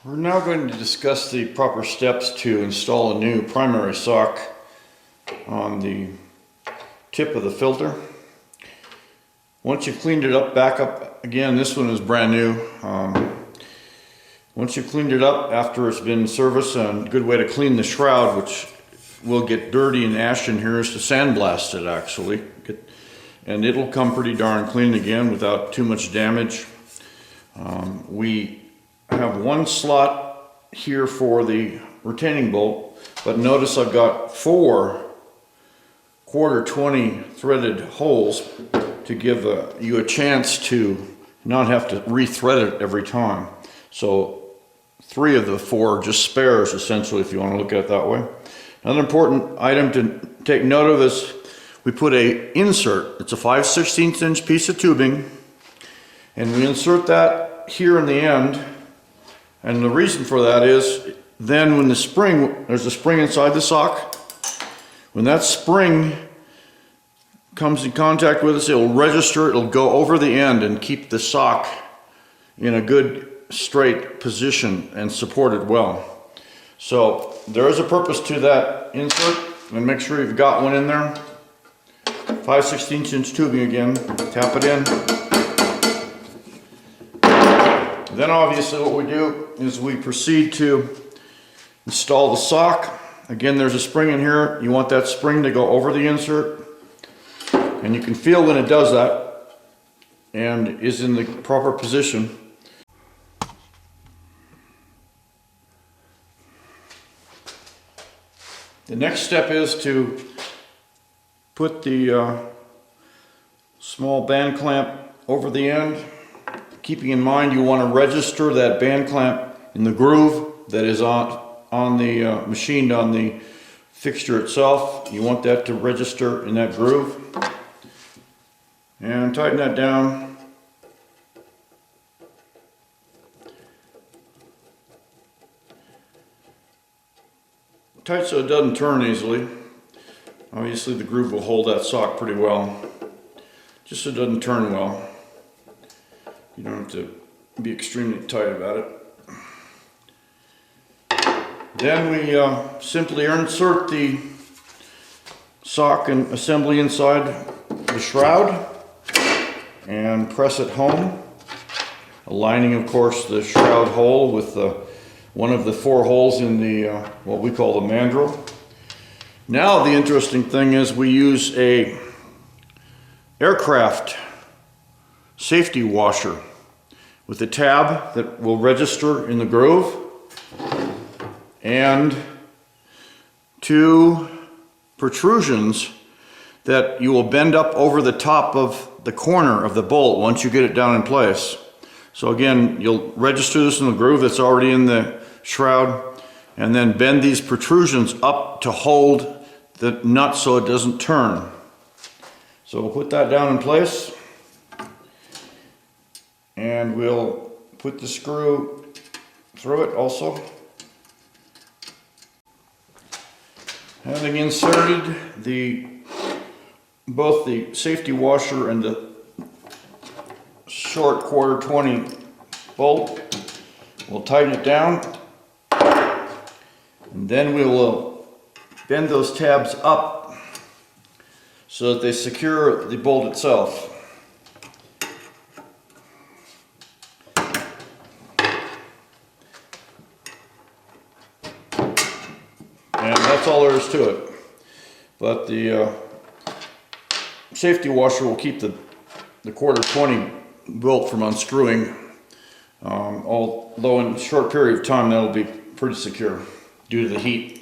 We're now going to discuss the proper steps to install a new primary sock on the tip of the filter. Once you've cleaned it up, back up again, this one is brand new. Once you've cleaned it up after it's been serviced, a good way to clean the shroud, which will get dirty and ash in here, is to sandblast it actually. And it'll come pretty darn clean again without too much damage. We have one slot here for the retaining bolt, but notice I've got 4 1/4 threaded holes to give you a chance to not have to re-thread it every time. So 3 of the 4 are just spares essentially, if you want to look at it that way. Another important item to take note of is we put a insert. It's a 5/16 inch piece of tubing, and we insert that here in the end. And the reason for that is then when there's a spring inside the sock. When that spring comes in contact with us, it'll register, it'll go over the end and keep the sock in a good straight position and supported well. So there is a purpose to that insert, and make sure you've got one in there. 5/16 inch tubing again, tap it in. Then obviously what we do is we proceed to install the sock. Again, there's a spring in here. You want that spring to go over the insert. And you can feel when it does that and is in the proper position. The next step is to put the small band clamp over the end. Keeping in mind you want to register that band clamp in the groove that is on the machined on the fixture itself. You want that to register in that groove. And tighten that down. Tight so it doesn't turn easily. Obviously the groove will hold that sock pretty well. Just so it doesn't turn well. You don't have to be extremely tight about it. Then we simply insert the sock and assembly inside the shroud and press it home, aligning of course the shroud hole with one of the 4 holes in the what we call the mandrel. Now the interesting thing is we use a aircraft safety washer with a tab that will register in the groove and 2 protrusions that you will bend up over the top of the corner of the bolt once you get it down in place. So again, you'll register this in the groove that's already in the shroud, and then bend these protrusions up to hold the nut so it doesn't turn. So we'll put that down in place, and we'll put the screw through it also. Having inserted both the safety washer and the short 1/4 bolt, we'll tighten it down, and then we will bend those tabs up so that they secure the bolt itself. And that's all there is to it. But the safety washer will keep the 1/4 bolt from unscrewing, although in a short period of time that'll be pretty secure due to the heat.